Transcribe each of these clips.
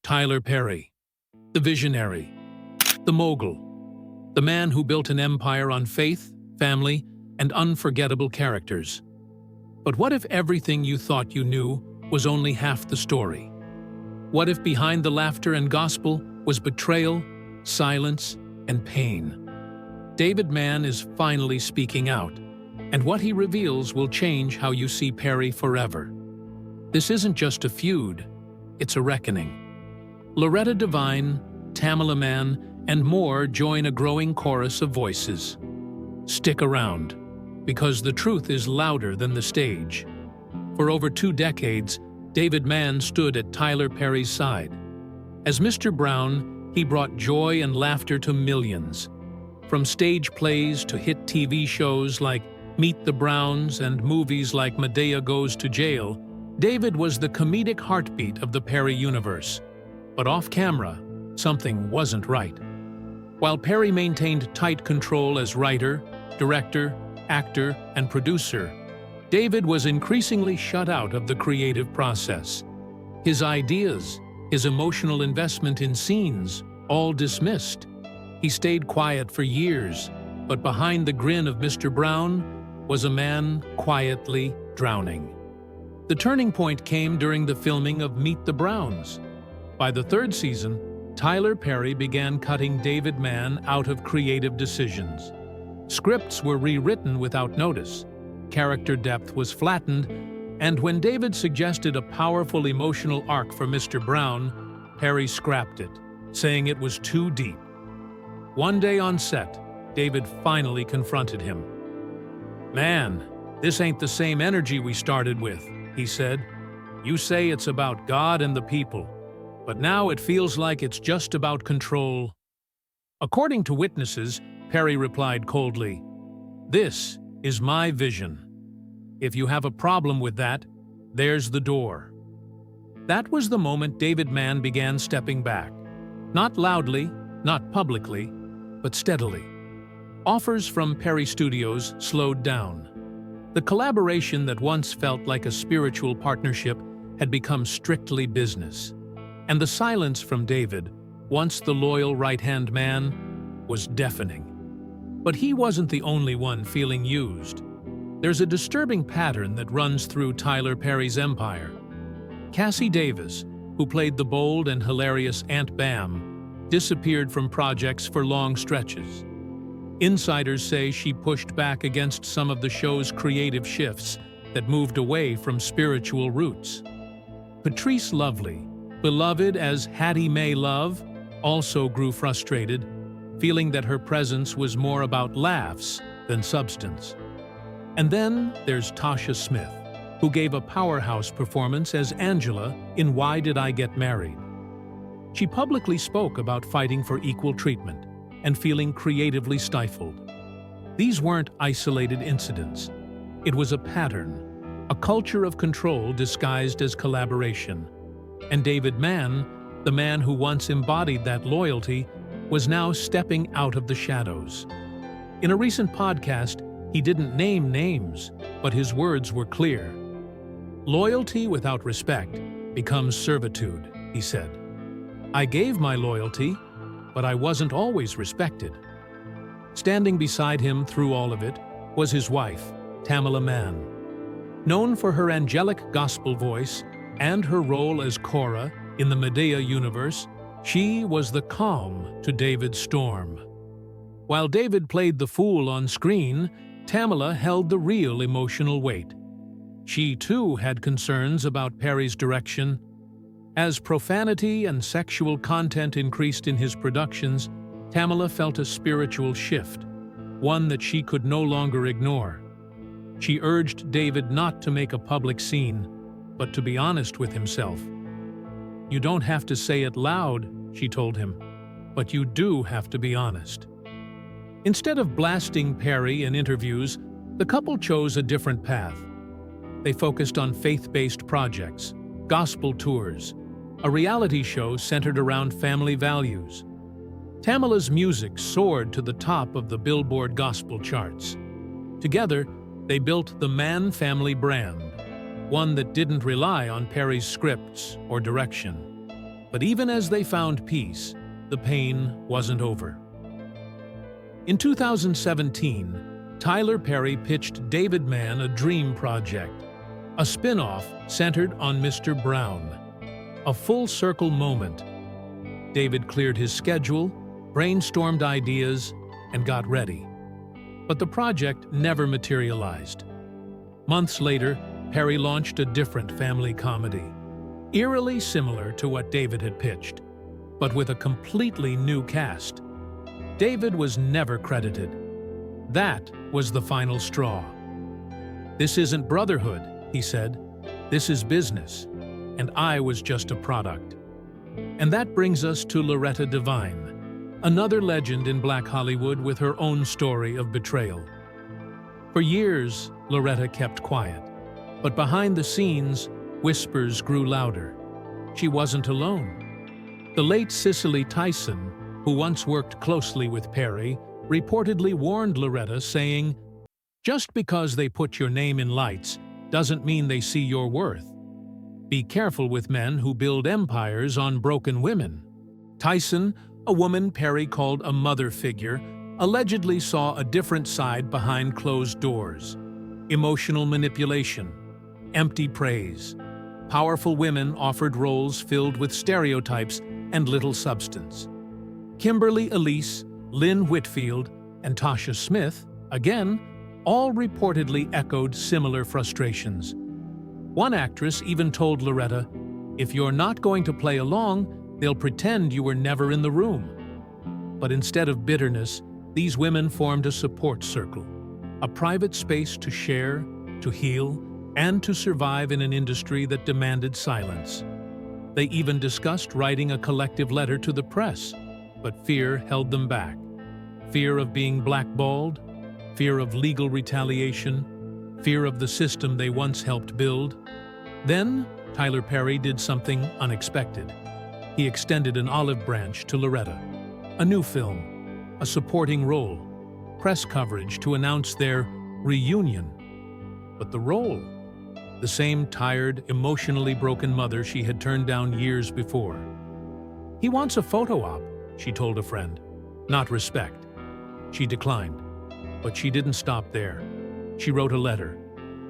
Tyler Perry, the visionary, the mogul, the man who built an empire on faith, family, and unforgettable characters. But what if everything you thought you knew was only half the story? What if behind the laughter and gospel was betrayal, silence, and pain? David Mann is finally speaking out, and what he reveals will change how you see Perry forever. This isn't just a feud, it's a reckoning. Loretta Devine, Mann, and more join a growing chorus of voices. Stick around, because the truth is louder than the stage. For over 2 decades, David Mann stood at Tyler Perry's side. As Mr. Brown, he brought joy and laughter to millions. From stage plays to hit TV shows like Meet the Browns and movies like Medea Goes to Jail, David was the comedic heartbeat of the Perry universe. But off-camera, something wasn't right. While Perry maintained tight control as writer, director, actor, and producer, David was increasingly shut out of the creative process. His ideas, his emotional investment in scenes, all dismissed. He stayed quiet for years, but behind the grin of Mr. Brown was a man quietly drowning. The turning point came during the filming of Meet the Browns. By the 3rd season, Tyler Perry began cutting David Mann out of creative decisions. Scripts were rewritten without notice, character depth was flattened, and when David suggested a powerful emotional arc for Mr. Brown, Perry scrapped it, saying it was too deep. One day on set, David finally confronted him. "Man, this ain't the same energy we started with," he said. "You say it's about God and the people, but now it feels like it's just about control." According to witnesses, Perry replied coldly, "This is my vision. If you have a problem with that, there's the door." That was the moment David Mann began stepping back. Not loudly, not publicly, but steadily. Offers from Perry Studios slowed down. The collaboration that once felt like a spiritual partnership had become strictly business. And the silence from David, once the loyal right-hand man, was deafening. But he wasn't the only one feeling used. There's a disturbing pattern that runs through Tyler Perry's empire. Cassie Davis, who played the bold and hilarious Aunt Bam, disappeared from projects for long stretches. Insiders say she pushed back against some of the show's creative shifts that moved away from spiritual roots. Patrice Lovely, beloved as Hattie Mae Love, also grew frustrated, feeling that her presence was more about laughs than substance. And then there's Tasha Smith, who gave a powerhouse performance as Angela in Why Did I Get Married? She publicly spoke about fighting for equal treatment and feeling creatively stifled. These weren't isolated incidents. It was a pattern, a culture of control disguised as collaboration. And David Mann, the man who once embodied that loyalty, was now stepping out of the shadows. In a recent podcast, he didn't name names, but his words were clear. "Loyalty without respect becomes servitude," he said. "I gave my loyalty, but I wasn't always respected." Standing beside him through all of it was his wife, Mann. Known for her angelic gospel voice and her role as Cora in the Medea universe, she was the calm to David's storm. While David played the fool on screen, Tamala held the real emotional weight. She too had concerns about Perry's direction. As profanity and sexual content increased in his productions, Tamala felt a spiritual shift, one that she could no longer ignore. She urged David not to make a public scene, but to be honest with himself. "You don't have to say it loud," she told him, "but you do have to be honest." Instead of blasting Perry in interviews, the couple chose a different path. They focused on faith-based projects, gospel tours, a reality show centered around family values. Tamala's music soared to the top of the Billboard gospel charts. Together, they built the Mann family brand, one that didn't rely on Perry's scripts or direction. But even as they found peace, the pain wasn't over. In 2017, Tyler Perry pitched David Mann a dream project, a spin-off centered on Mr. Brown. A full-circle moment. David cleared his schedule, brainstormed ideas, and got ready. But the project never materialized. Months later, Perry launched a different family comedy, eerily similar to what David had pitched, but with a completely new cast. David was never credited. That was the final straw. "This isn't brotherhood," he said. "This is business, and I was just a product." And that brings us to Loretta Devine, another legend in Black Hollywood with her own story of betrayal. For years, Loretta kept quiet, but behind the scenes, whispers grew louder. She wasn't alone. The late Cicely Tyson, who once worked closely with Perry, reportedly warned Loretta, saying, "Just because they put your name in lights doesn't mean they see your worth. Be careful with men who build empires on broken women." Tyson, a woman Perry called a mother figure, allegedly saw a different side behind closed doors. Emotional manipulation, empty praise. Powerful women offered roles filled with stereotypes and little substance. Kimberly Elise, Lynn Whitfield, and Tasha Smith, again, all reportedly echoed similar frustrations. One actress even told Loretta, "If you're not going to play along, they'll pretend you were never in the room." But instead of bitterness, these women formed a support circle, a private space to share, to heal, and to survive in an industry that demanded silence. They even discussed writing a collective letter to the press, but fear held them back. Fear of being blackballed, fear of legal retaliation, fear of the system they once helped build. Then, Tyler Perry did something unexpected. He extended an olive branch to Loretta. A new film, a supporting role, press coverage to announce their reunion. But the role? The same tired, emotionally broken mother she had turned down years before. "He wants a photo op," she told a friend. "Not respect." She declined. But she didn't stop there. She wrote a letter.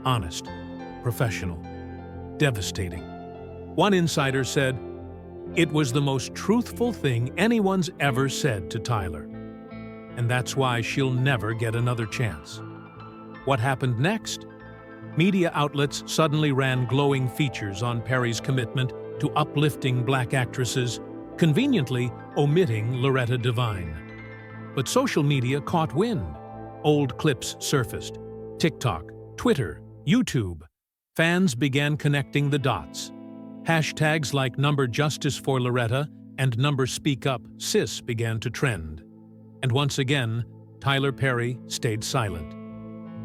Honest, professional, devastating. One insider said, "It was the most truthful thing anyone's ever said to Tyler. And that's why she'll never get another chance." What happened next? Media outlets suddenly ran glowing features on Perry's commitment to uplifting black actresses, conveniently omitting Loretta Devine. But social media caught wind. Old clips surfaced. TikTok, Twitter, YouTube. Fans began connecting the dots. Hashtags like #Justice for Loretta and #Speak Up Sis began to trend. And once again, Tyler Perry stayed silent.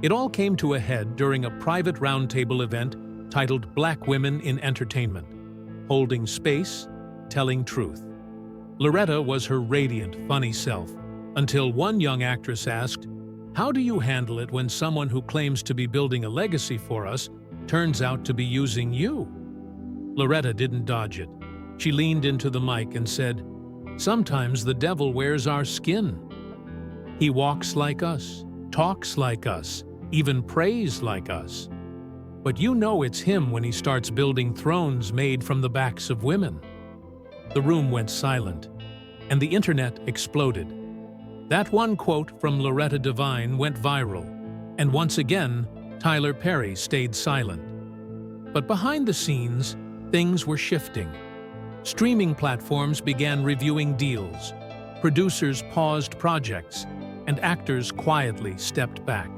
It all came to a head during a private roundtable event titled Black Women in Entertainment, holding space, telling truth. Loretta was her radiant, funny self, until one young actress asked, "How do you handle it when someone who claims to be building a legacy for us turns out to be using you?" Loretta didn't dodge it. She leaned into the mic and said, "Sometimes the devil wears our skin. He walks like us, talks like us, even prays like us. But you know it's him when he starts building thrones made from the backs of women." The room went silent, and the internet exploded. That one quote from Loretta Devine went viral, and once again, Tyler Perry stayed silent. But behind the scenes, things were shifting. Streaming platforms began reviewing deals, producers paused projects, and actors quietly stepped back.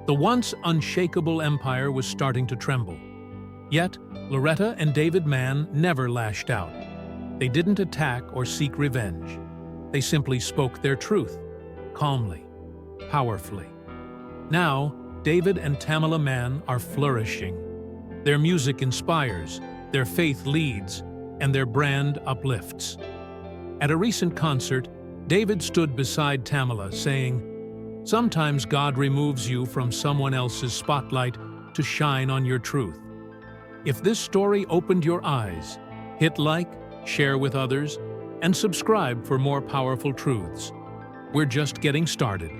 The once unshakable empire was starting to tremble. Yet, Loretta and David Mann never lashed out. They didn't attack or seek revenge. They simply spoke their truth, calmly, powerfully. Now, David and Tamala Mann are flourishing. Their music inspires, their faith leads, and their brand uplifts. At a recent concert, David stood beside Tamala, saying, "Sometimes God removes you from someone else's spotlight to shine on your truth. If this story opened your eyes, hit like, share with others, and subscribe for more powerful truths. We're just getting started.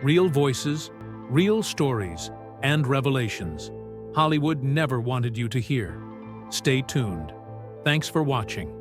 Real voices, real stories, and revelations Hollywood never wanted you to hear. Stay tuned. Thanks for watching.